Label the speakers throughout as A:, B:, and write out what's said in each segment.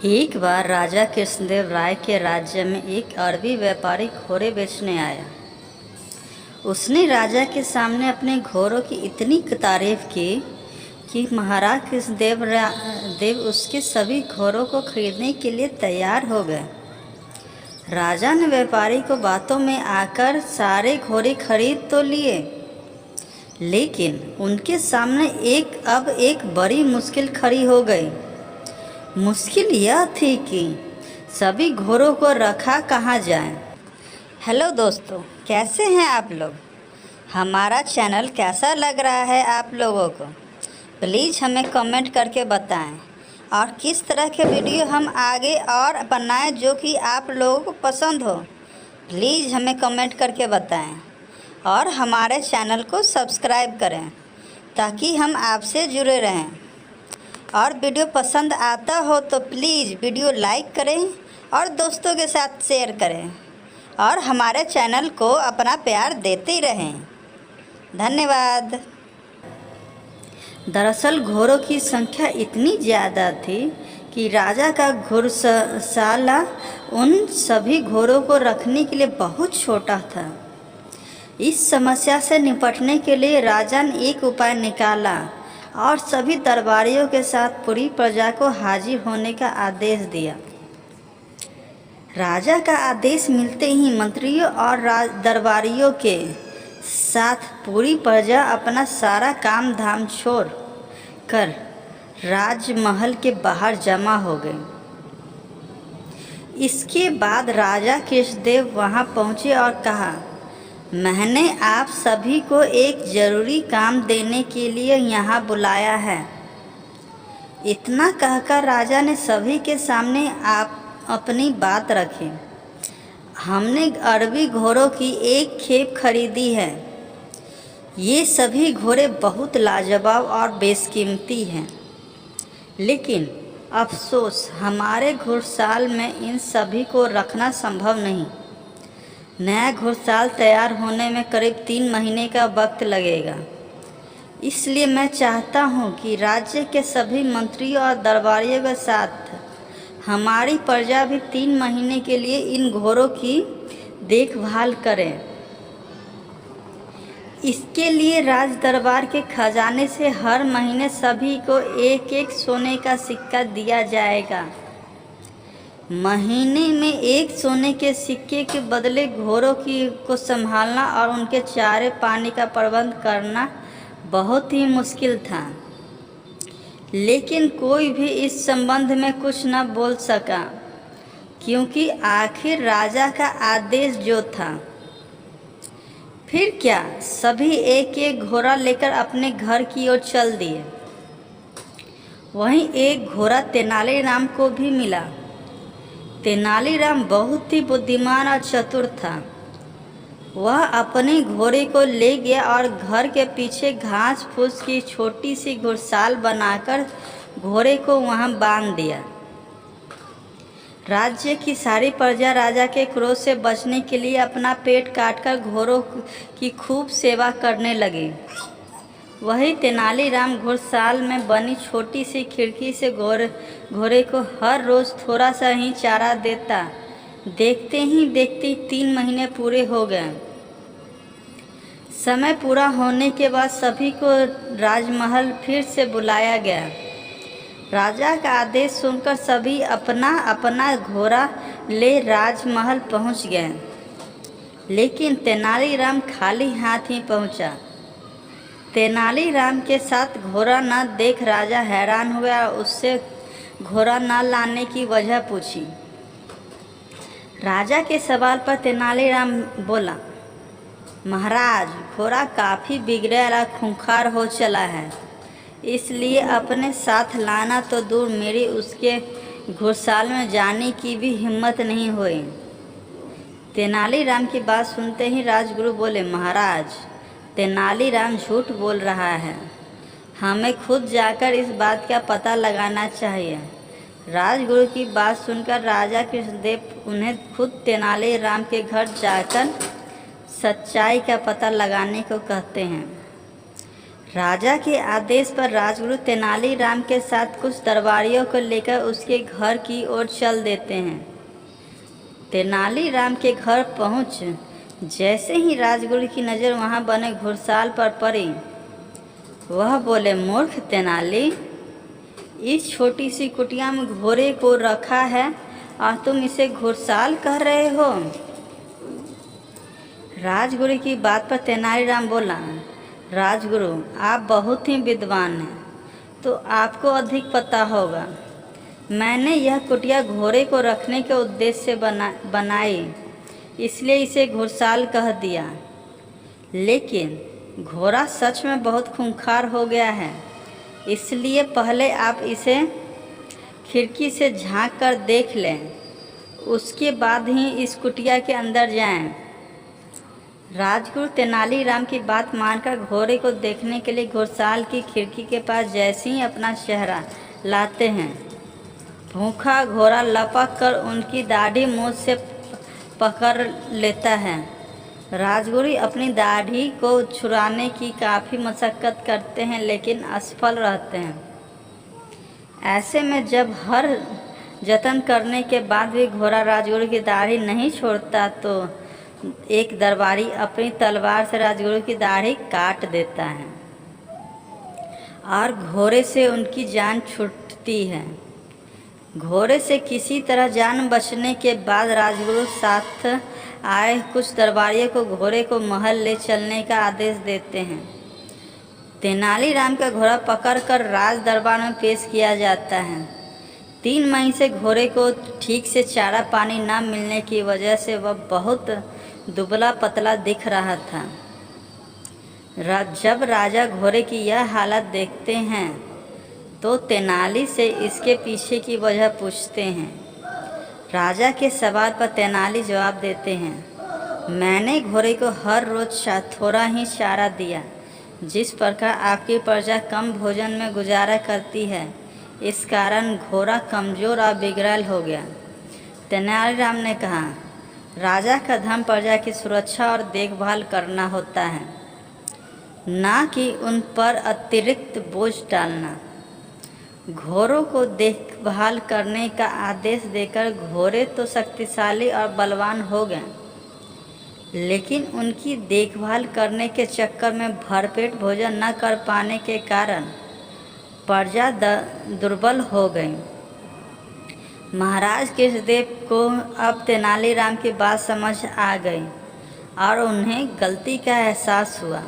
A: एक बार राजा कृष्णदेव राय के राज्य में एक अरबी व्यापारी घोड़े बेचने आया। उसने राजा के सामने अपने घोड़ों की इतनी तारीफ की कि महाराज कृष्णदेव देव उसके सभी घोड़ों को खरीदने के लिए तैयार हो गए। राजा ने व्यापारी को बातों में आकर सारे घोड़े खरीद तो लिए, लेकिन उनके सामने एक बड़ी मुश्किल खड़ी हो गई। मुश्किल यह थी कि सभी घोड़ों को रखा कहाँ जाए। हेलो दोस्तों, कैसे हैं आप लोग? हमारा चैनल कैसा लग रहा है आप लोगों को? प्लीज़ हमें कमेंट करके बताएं और किस तरह के वीडियो हम आगे और बनाएं जो कि आप लोगों को पसंद हो। प्लीज़ हमें कमेंट करके बताएं और हमारे चैनल को सब्सक्राइब करें ताकि हम आपसे जुड़े रहें। और वीडियो पसंद आता हो तो प्लीज़ वीडियो लाइक करें और दोस्तों के साथ शेयर करें और हमारे चैनल को अपना प्यार देते रहें। धन्यवाद। दरअसल घोड़ों की संख्या इतनी ज़्यादा थी कि राजा का घुड़साला उन सभी घोड़ों को रखने के लिए बहुत छोटा था। इस समस्या से निपटने के लिए राजा ने एक उपाय निकाला और सभी दरबारियों के साथ पूरी प्रजा को हाजिर होने का आदेश दिया। राजा का आदेश मिलते ही मंत्रियों और दरबारियों के साथ पूरी प्रजा अपना सारा काम धाम छोड़ कर राजमहल के बाहर जमा हो गई। इसके बाद राजा कृष्णदेव वहां पहुंचे और कहा, मैंने आप सभी को एक ज़रूरी काम देने के लिए यहाँ बुलाया है। इतना कहकर राजा ने सभी के सामने अपनी बात रखी। हमने अरबी घोड़ों की एक खेप खरीदी है। ये सभी घोड़े बहुत लाजवाब और बेशकीमती हैं, लेकिन अफसोस हमारे घुड़साल में इन सभी को रखना संभव नहीं। नया घुड़साल तैयार होने में करीब 3 महीने का वक्त लगेगा। इसलिए मैं चाहता हूं कि राज्य के सभी मंत्रियों और दरबारियों के साथ हमारी प्रजा भी 3 महीने के लिए इन घोड़ों की देखभाल करें। इसके लिए राज दरबार के खजाने से हर महीने सभी को एक एक सोने का सिक्का दिया जाएगा। महीने में एक सोने के सिक्के के बदले घोड़ों को संभालना और उनके चारे पानी का प्रबंध करना बहुत ही मुश्किल था, लेकिन कोई भी इस संबंध में कुछ न बोल सका, क्योंकि आखिर राजा का आदेश जो था। फिर क्या, सभी एक एक घोड़ा लेकर अपने घर की ओर चल दिए। वहीं एक घोड़ा तेनालीराम को भी मिला। तेनालीराम बहुत ही बुद्धिमान और चतुर था। वह अपने घोड़े को ले गया और घर के पीछे घास फूस की छोटी सी घुड़साल बनाकर घोड़े को वहां बांध दिया। राज्य की सारी प्रजा राजा के क्रोध से बचने के लिए अपना पेट काटकर घोड़ों की खूब सेवा करने लगी। वही तेनालीराम घुड़साल में बनी छोटी सी खिड़की से घोड़े को हर रोज़ थोड़ा सा ही चारा देता। देखते ही देखते 3 महीने पूरे हो गए। समय पूरा होने के बाद सभी को राजमहल फिर से बुलाया गया। राजा का आदेश सुनकर सभी अपना अपना घोड़ा ले राजमहल पहुंच गए, लेकिन तेनालीराम खाली हाथ ही पहुंचा। तेनालीराम के साथ घोड़ा न देख राजा हैरान हुआ और उससे घोड़ा न लाने की वजह पूछी। राजा के सवाल पर तेनालीराम बोला, महाराज, घोड़ा काफ़ी बिगड़ेल और खूंखार हो चला है, इसलिए अपने साथ लाना तो दूर, मेरी उसके घुड़साल में जाने की भी हिम्मत नहीं हुई। तेनालीराम की बात सुनते ही राजगुरु बोले, महाराज, तेनालीराम झूठ बोल रहा है। हमें खुद जाकर इस बात का पता लगाना चाहिए। राजगुरु की बात सुनकर राजा कृष्णदेव उन्हें खुद तेनालीराम के घर जाकर सच्चाई का पता लगाने को कहते हैं। राजा के आदेश पर राजगुरु तेनालीराम के साथ कुछ दरबारियों को लेकर उसके घर की ओर चल देते हैं। तेनालीराम के घर पहुंच जैसे ही राजगुरु की नज़र वहां बने घुड़साल पर पड़ी, वह बोले, मूर्ख तेनाली, इस छोटी सी कुटिया में घोड़े को रखा है और तुम इसे घुड़साल कह रहे हो। राजगुरु की बात पर तेनालीराम बोला, राजगुरु, आप बहुत ही विद्वान हैं, तो आपको अधिक पता होगा। मैंने यह कुटिया घोड़े को रखने के उद्देश्य से बनाई, इसलिए इसे घुड़साल कह दिया। लेकिन घोड़ा सच में बहुत खूंखार हो गया है, इसलिए पहले आप इसे खिड़की से झांक कर देख लें, उसके बाद ही इस कुटिया के अंदर जाएं। राजगुरु तेनालीराम की बात मानकर घोड़े को देखने के लिए घुड़साल की खिड़की के पास जैसे ही अपना चेहरा लाते हैं, भूखा घोड़ा लपक कर उनकी दाढ़ी मूंछ से पकड़ लेता है। राजगुरु अपनी दाढ़ी को छुड़ाने की काफ़ी मशक्क़त करते हैं, लेकिन असफल रहते हैं। ऐसे में जब हर जतन करने के बाद भी घोड़ा राजगुरु की दाढ़ी नहीं छोड़ता, तो एक दरबारी अपनी तलवार से राजगुरु की दाढ़ी काट देता है और घोड़े से उनकी जान छूटती है। घोड़े से किसी तरह जान बचने के बाद राजगुरु साथ आए कुछ दरबारियों को घोड़े को महल ले चलने का आदेश देते हैं। तेनालीराम का घोड़ा पकड़कर राज दरबार में पेश किया जाता है। 3 महीने से घोड़े को ठीक से चारा पानी न मिलने की वजह से वह बहुत दुबला पतला दिख रहा था। जब राजा घोड़े की यह हालत देखते हैं, तो तेनाली से इसके पीछे की वजह पूछते हैं। राजा के सवाल पर तेनाली जवाब देते हैं, मैंने घोड़े को हर रोज़ थोड़ा ही चारा दिया। जिस प्रकार आपकी प्रजा कम भोजन में गुजारा करती है, इस कारण घोड़ा कमज़ोर और बिगड़ल हो गया। तेनालीराम ने कहा, राजा का धर्म प्रजा की सुरक्षा और देखभाल करना होता है, ना कि उन पर अतिरिक्त बोझ डालना। घोड़ों को देखभाल करने का आदेश देकर घोड़े तो शक्तिशाली और बलवान हो गए, लेकिन उनकी देखभाल करने के चक्कर में भरपेट भोजन न कर पाने के कारण प्रजा दुर्बल हो गई। महाराज कृष्णदेव को अब तेनालीराम की बात समझ आ गई और उन्हें गलती का एहसास हुआ।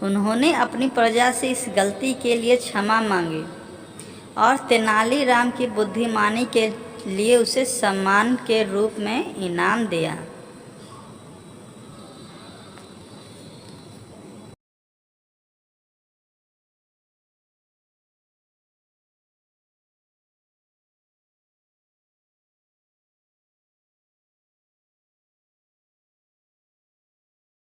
A: उन्होंने अपनी प्रजा से इस गलती के लिए क्षमा मांगी और तेनालीराम की बुद्धिमानी के लिए उसे सम्मान के रूप में इनाम दिया।